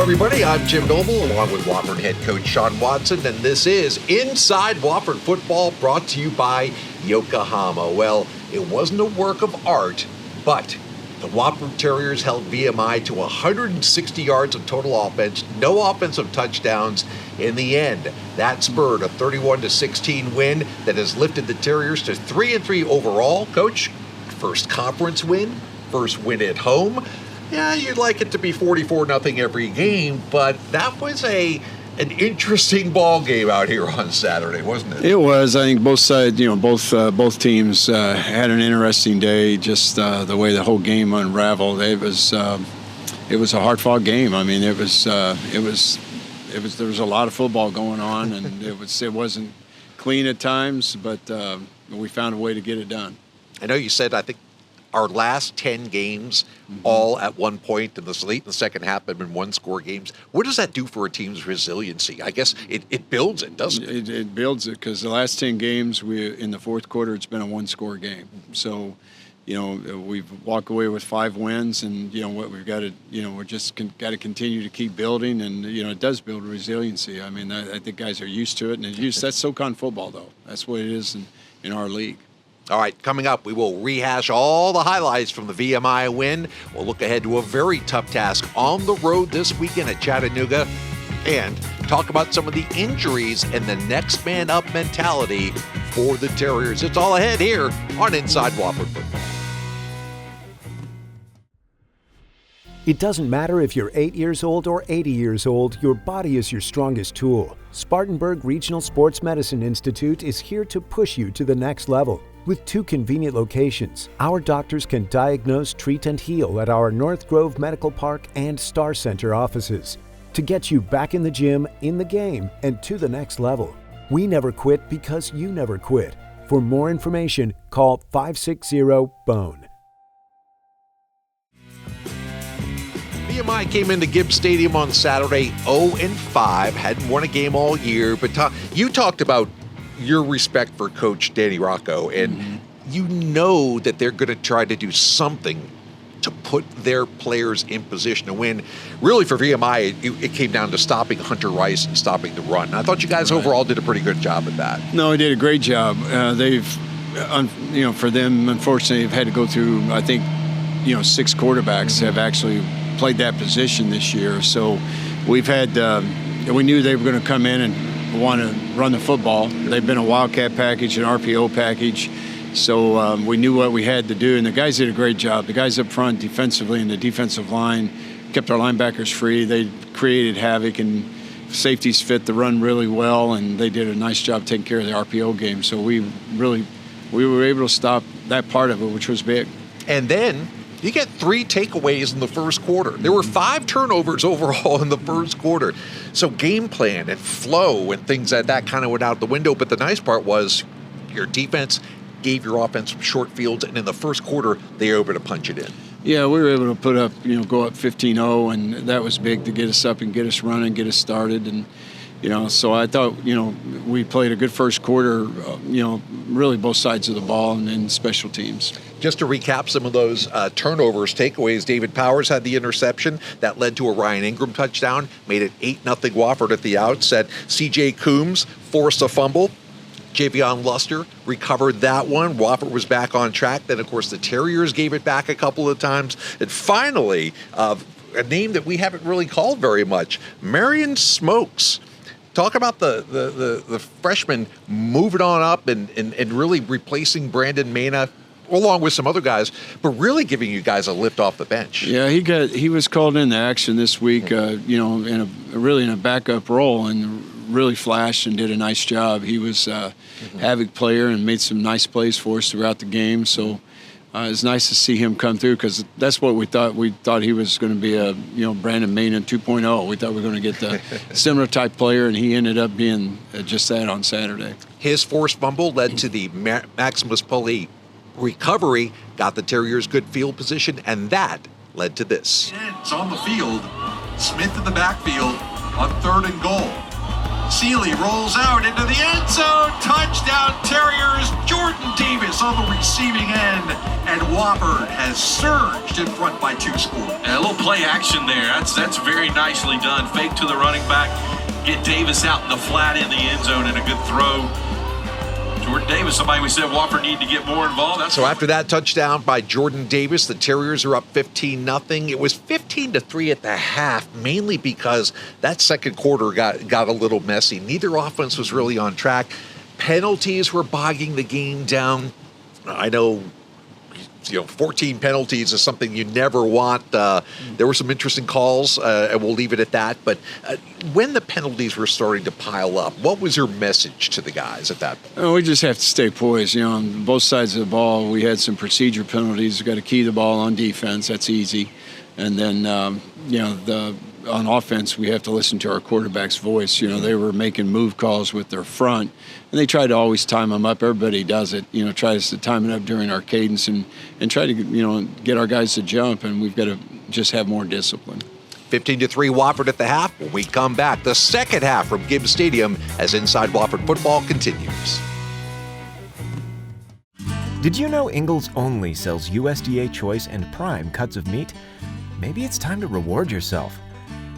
everybody. I'm Jim Noble, along with Wofford head coach Sean Watson, and this is Inside Wofford Football, brought to you by Yokohama. Well, it wasn't a work of art, but the Wofford Terriers held VMI to 160 yards of total offense, no offensive touchdowns in the end. That spurred a 31-16 win that has lifted the Terriers to 3-3 overall. Coach, first conference win, first win at home. Yeah, you'd like it to be 44-0 every game, but that was an interesting ball game out here on Saturday, wasn't it? It was. I think both sides, both teams had an interesting day. Just the way the whole game unraveled. It was a hard-fought game. I mean, there was a lot of football going on, and it wasn't clean at times, but we found a way to get it done. I know you said, I think, our last 10 games, all at one point in the late in the second half, have been one-score games. What does that do for a team's resiliency? I guess it builds it, doesn't it? It builds it, because the last 10 games, in the fourth quarter, it's been a one-score game. So, we've walked away with 5 wins, and what we've got to, we're just got to continue to keep building, and it does build resiliency. I mean, I think guys are used to it, and that's SoCon football, though. That's what it is in our league. All right, coming up, we will rehash all the highlights from the VMI win. We'll look ahead to a very tough task on the road this weekend at Chattanooga and talk about some of the injuries and the next man up mentality for the Terriers. It's all ahead here on Inside Wofford Football. It doesn't matter if you're 8 years old or 80 years old, your body is your strongest tool. Spartanburg Regional Sports Medicine Institute is here to push you to the next level. With 2 convenient locations, our doctors can diagnose, treat, and heal at our North Grove Medical Park and Star Center offices to get you back in the gym, in the game, and to the next level. We never quit because you never quit. For more information, call 560-BONE. VMI came into Gibbs Stadium on Saturday 0-5, hadn't won a game all year, but you talked about your respect for Coach Danny Rocco, and you know that they're going to try to do something to put their players in position to win. Really, for VMI, it came down to stopping Hunter Rice and stopping the run. And I thought you guys overall did a pretty good job at that. No, they did a great job. They've, for them, unfortunately, have had to go through, I think, 6 quarterbacks have actually played that position this year. So we've had, we knew they were going to come in and want to run the football. They've been a Wildcat package, an RPO package, so we knew what we had to do, and the guys did a great job. The guys up front defensively and the defensive line kept our linebackers free. They created havoc, and safeties fit the run really well, and they did a nice job taking care of the RPO game. So we were able to stop that part of it, which was big. And then you get 3 takeaways in the first quarter. There were 5 turnovers overall in the first quarter. So game plan and flow and things like that kind of went out the window. But the nice part was your defense gave your offense some short fields, and in the first quarter, they were able to punch it in. Yeah, we were able to put up, go up 15-0, and that was big to get us up and get us running, get us started. And, so I thought, we played a good first quarter, really both sides of the ball and then special teams. Just to recap some of those turnovers, takeaways, David Powers had the interception that led to a Ryan Ingram touchdown, made it 8-0 Wofford at the outset. C.J. Coombs forced a fumble. Javion Luster recovered that one. Wofford was back on track. Then, of course, the Terriers gave it back a couple of times. And finally, a name that we haven't really called very much, Marion Smokes. Talk about the freshman moving on up and really replacing Brandon Mena, along with some other guys, but really giving you guys a lift off the bench. Yeah, he was called into action this week, in a backup role, and really flashed and did a nice job. He was a havoc player and made some nice plays for us throughout the game. So it's nice to see him come through, because that's what we thought. We thought he was going to be a Brandon Mainen 2.0. We thought we were going to get the similar type player, and he ended up being just that on Saturday. His forced fumble led to the Maximus Poli recovery, got the Terriers good field position, and that led to this. It's on the field. Smith in the backfield on 3rd and goal. Seeley rolls out into the end zone. Touchdown Terriers. Jordan Davis on the receiving end, and Wofford has surged in front by 2 scores. A little play action there. That's very nicely done. Fake to the running back. Get Davis out in the flat in the end zone and a good throw. Jordan Davis, somebody we said Wofford need to get more involved. So after that touchdown by Jordan Davis, the Terriers are up 15-0. It was 15-3 at the half, mainly because that second quarter got a little messy. Neither offense was really on track. Penalties were bogging the game down. I know, 14 penalties is something you never want. There were some interesting calls, and we'll leave it at that. But when the penalties were starting to pile up, what was your message to the guys at that point? We just have to stay poised. On both sides of the ball, we had some procedure penalties. We've got to key the ball on defense. That's easy. And then, on offense, we have to listen to our quarterback's voice. They were making move calls with their front, and they try to always time them up. Everybody does it, tries to time it up during our cadence and try to, get our guys to jump, and we've got to just have more discipline. 15-3 Wofford at the half. When we come back, the second half from Gibbs Stadium as Inside Wofford football continues. Did you know Ingalls only sells USDA choice and prime cuts of meat? Maybe it's time to reward yourself.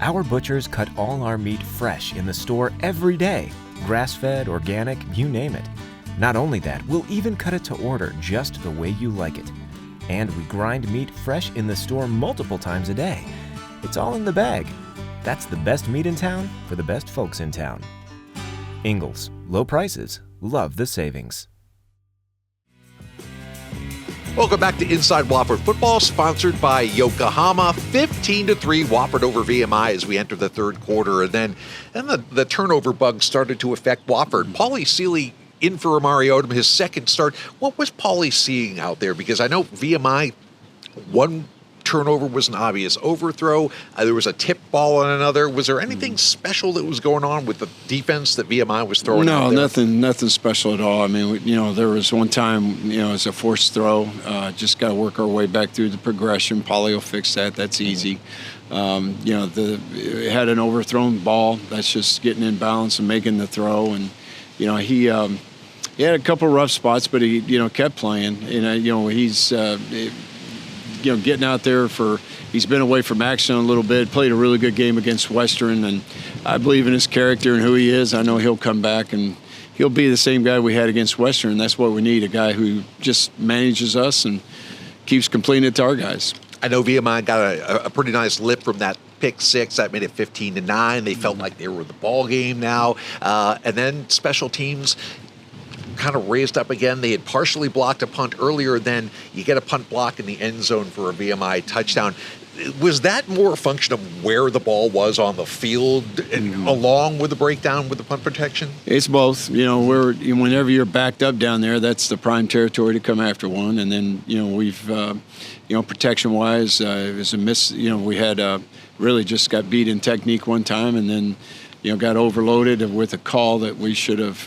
Our butchers cut all our meat fresh in the store every day. Grass-fed, organic, you name it. Not only that, we'll even cut it to order just the way you like it. And we grind meat fresh in the store multiple times a day. It's all in the bag. That's the best meat in town for the best folks in town. Ingalls. Low prices. Love the savings. Welcome back to Inside Wofford Football, sponsored by Yokohama. 15-3 Wofford over VMI as we enter the third quarter. And then the turnover bug started to affect Wofford. Paulie Seeley in for Amari Odom, his second start. What was Paulie seeing out there? Because I know VMI, one turnover was an obvious overthrow. There was a tip ball on another. Was there anything special that was going on with the defense that VMI was throwing out there? No, nothing special at all. I mean, there was one time, it's a forced throw. Just got to work our way back through the progression. Paulie will fix that. That's easy. It had an overthrown ball. That's just getting in balance and making the throw. And, he had a couple rough spots, but he, kept playing. He's getting out there he's been away from action a little bit, played a really good game against Western, and I believe in his character and who he is. I know he'll come back and he'll be the same guy we had against Western. That's what we need, a guy who just manages us and keeps completing it to our guys. I know VMI got a pretty nice lift from that pick six. That made it 15-9. They felt like they were the ball game now. And then special teams kind of raised up again. They had partially blocked a punt earlier. Then you get a punt block in the end zone for a VMI touchdown. Was that more a function of where the ball was on the field and along with the breakdown with the punt protection? It's both. Whenever you're backed up down there, that's the prime territory to come after one. And then, we've, protection-wise, it was a miss. We had really just got beat in technique one time, and then got overloaded with a call that we should have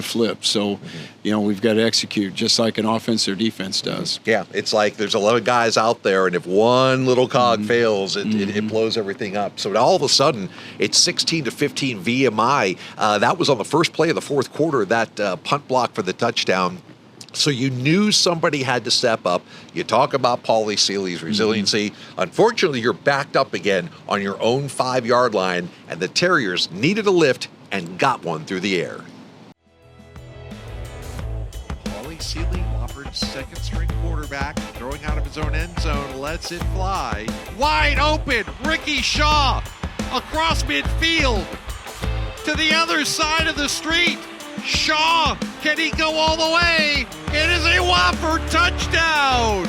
flipped. So, we've got to execute just like an offense or defense does. Yeah, it's like there's 11 guys out there, and if one little cog fails, it blows everything up. So all of a sudden, it's 16-15 VMI. That was on the first play of the fourth quarter, that punt block for the touchdown. So you knew somebody had to step up. You talk about Paulie Seeley's resiliency. Unfortunately, you're backed up again on your own 5-yard line, and the Terriers needed a lift and got one through the air. Paulie Seeley, Wofford's second-string quarterback, throwing out of his own end zone, lets it fly. Wide open, Ricky Shaw across midfield to the other side of the street. Shaw, can he go all the way? It is a Wofford touchdown!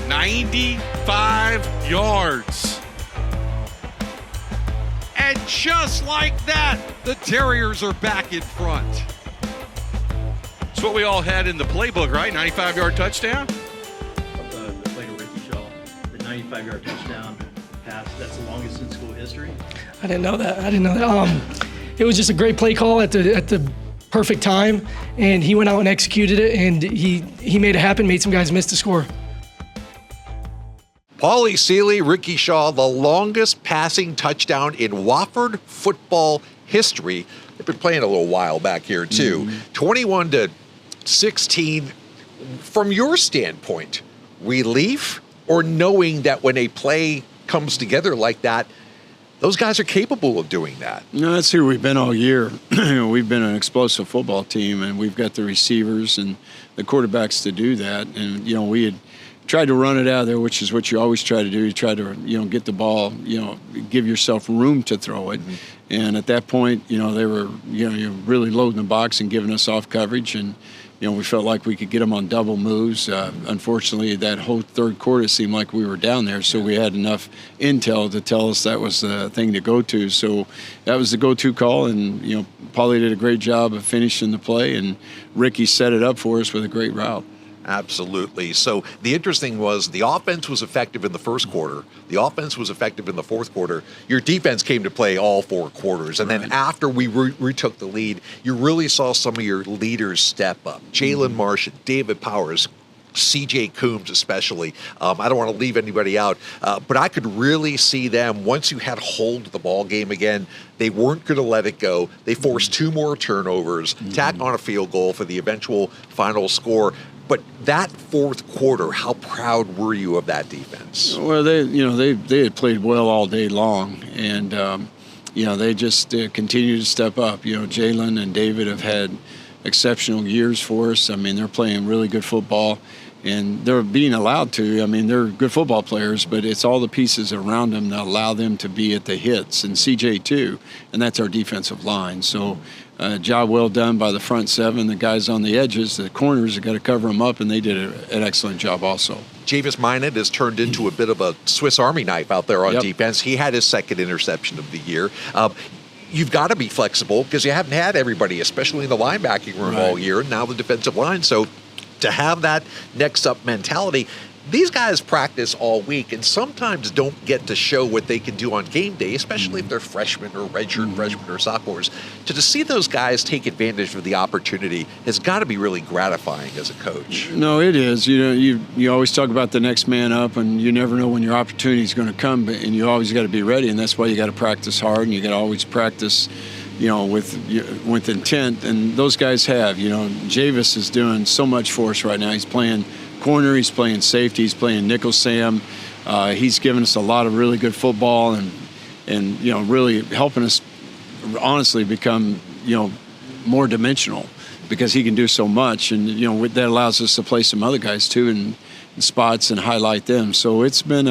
95 yards. And just like that, the Terriers are back in front. It's what we all had in the playbook, right? 95-yard touchdown? The play to Ricky Shaw, the 95-yard touchdown pass, that's the longest in school history. I didn't know that. It was just a great play call at the perfect time, and he went out and executed it, and he made it happen, made some guys miss the score. Paulie Seeley, Ricky Shaw, the longest passing touchdown in Wofford football history. They've been playing a little while back here, too. 21-16. From your standpoint, relief or knowing that when a play comes together like that, those guys are capable of doing that? No, that's who we've been all year. We've been an explosive football team, and we've got the receivers and the quarterbacks to do that. And, we had tried to run it out of there, which is what you always try to do. You try to, get the ball, give yourself room to throw it. Mm-hmm. And at that point, they were, you're really loading the box and giving us off coverage. And, we felt like we could get them on double moves. Unfortunately, that whole third quarter seemed like we were down there, so we had enough intel to tell us that was the thing to go to. So that was the go-to call, and, Paulie did a great job of finishing the play, and Ricky set it up for us with a great route. Absolutely. So the interesting was the offense was effective in the first quarter. The offense was effective in the fourth quarter. Your defense came to play all four quarters. And then after we retook the lead, you really saw some of your leaders step up. Jalen Marsh, David Powers, C.J. Coombs especially. I don't want to leave anybody out, but I could really see them, once you had hold of the ball game again, they weren't going to let it go. They forced 2 more turnovers, tacked on a field goal for the eventual final score. But that fourth quarter, how proud were you of that defense? Well, they had played well all day long, and they just continue to step up. Jalen and David have had exceptional years for us. I mean, they're playing really good football, and they're being allowed to. I mean, they're good football players, but it's all the pieces around them that allow them to be at the hits, and CJ too, and that's our defensive line. So job well done by the front seven. The guys on the edges, the corners, have got to cover them up, and they did an excellent job also. Javis Minot has turned into a bit of a Swiss Army knife out there on defense. He had his second interception of the year. You've got to be flexible because you haven't had everybody, especially in the linebacking room all year, and now the defensive line. So to have that next up mentality, these guys practice all week and sometimes don't get to show what they can do on game day, especially if they're freshmen or redshirt freshmen or sophomores. To see those guys take advantage of the opportunity has got to be really gratifying as a coach. No, it is. You always talk about the next man up, and you never know when your opportunity is going to come, and you always got to be ready, and that's why you got to practice hard, and you got to always practice with intent, and those guys have. Javis is doing so much for us right now. He's playing corner, he's playing safety, he's playing nickel Sam. He's given us a lot of really good football and really helping us honestly become more dimensional because he can do so much, and that allows us to play some other guys too in spots and highlight them. So it's been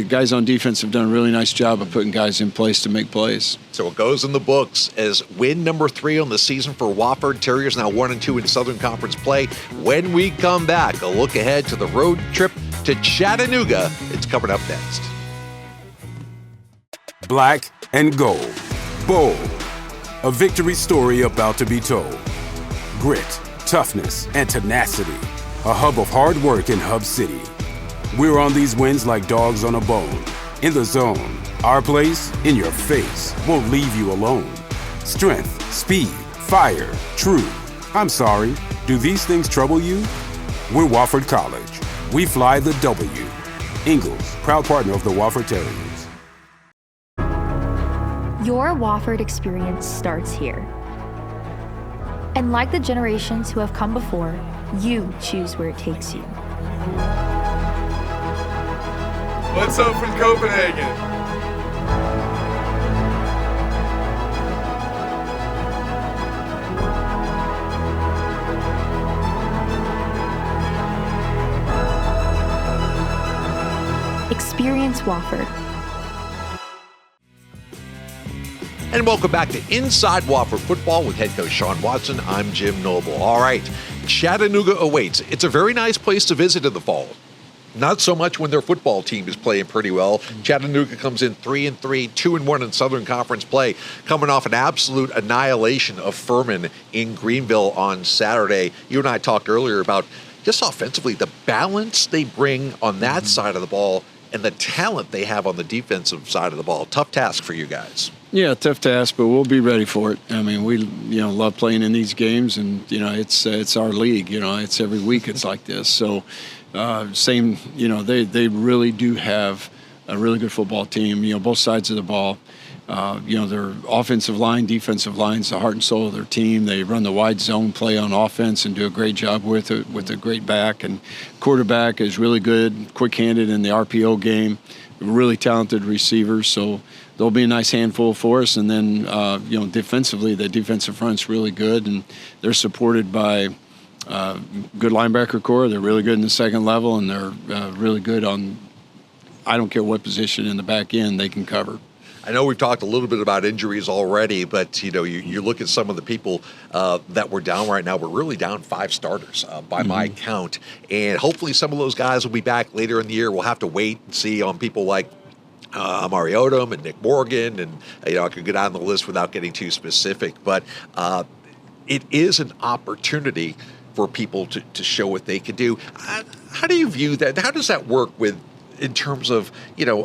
guys on defense have done a really nice job of putting guys in place to make plays. So it goes in the books as win number 3 on the season for Wofford. Terriers now 1-2 in Southern Conference play. When we come back, a look ahead to the road trip to Chattanooga. It's coming up next. Black and gold. Bold. A victory story about to be told. Grit, toughness, and tenacity. A hub of hard work in Hub City. We're on these wins like dogs on a bone. In the zone, our place, in your face, won't leave you alone. Strength, speed, fire, true. I'm sorry, do these things trouble you? We're Wofford College. We fly the W. Ingalls, proud partner of the Wofford Terriers. Your Wofford experience starts here. And like the generations who have come before, you choose where it takes you. What's up from Copenhagen? Experience Wofford. And welcome back to Inside Wofford Football with head coach Sean Watson. I'm Jim Noble. All right, Chattanooga awaits. It's a very nice place to visit in the fall. Not so much when their football team is playing pretty well. Chattanooga comes in 3-3, 2-1 in Southern Conference play, coming off an absolute annihilation of Furman in Greenville on Saturday. You and I talked earlier about just offensively the balance they bring on that side of the ball and the talent they have on the defensive side of the ball. Tough task for you guys. Yeah, tough task, but we'll be ready for it. I mean, we love playing in these games, and it's our league. It's every week it's like this. So, they really do have a really good football team. Both sides of the ball. Their offensive line, defensive line's the heart and soul of their team. They run the wide zone play on offense and do a great job with it, with a great back. And quarterback is really good, quick-handed in the RPO game. Really talented receivers, so they'll be a nice handful for us. And then, defensively, the defensive front's really good, and they're supported by good linebacker core. They're really good in the second level, and they're really good on, I don't care what position in the back end they can cover. I know we've talked a little bit about injuries already, but you look at some of the people that we're down right now. We're really down 5 starters by my count, and hopefully some of those guys will be back later in the year. We'll have to wait and see on people like Amari Odom and Nick Morgan, and I could go down the list without getting too specific, but it is an opportunity for people to show what they can do. How do you view that? How does that work in terms of,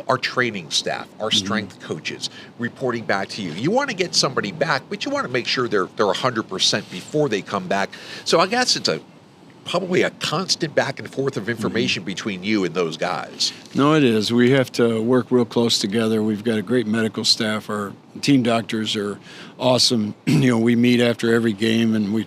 our training staff, our strength coaches reporting back to you? You want to get somebody back, but you want to make sure they're 100% before they come back. So I guess it's probably a constant back and forth of information between you and those guys. No, it is. We have to work real close together. We've got a great medical staff. Our team doctors are awesome. We meet after every game and we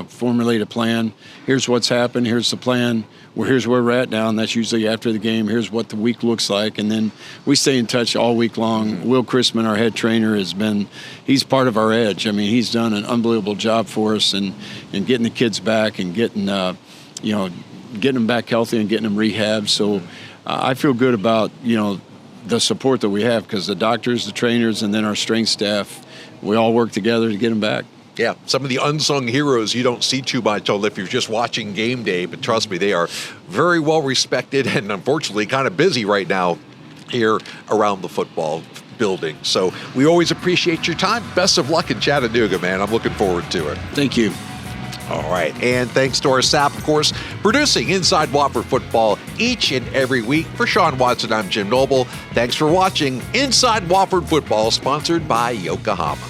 formulate a plan. Here's what's happened. Here's the plan. Here's where we're at now, and that's usually after the game. Here's what the week looks like, and then we stay in touch all week long. Will Chrisman, our head trainer, he's part of our edge. I mean, he's done an unbelievable job for us and getting the kids back and getting them back healthy and getting them rehabbed. So I feel good about, the support that we have, because the doctors, the trainers, and then our strength staff, we all work together to get them back. Yeah, some of the unsung heroes you don't see too much if you're just watching game day, but trust me, they are very well respected and unfortunately kind of busy right now here around the football building. So we always appreciate your time. Best of luck in Chattanooga, man. I'm looking forward to it. Thank you. All right, and thanks to our staff, of course, producing Inside Wofford Football each and every week. For Sean Watson, I'm Jim Noble. Thanks for watching Inside Wofford Football, sponsored by Yokohama.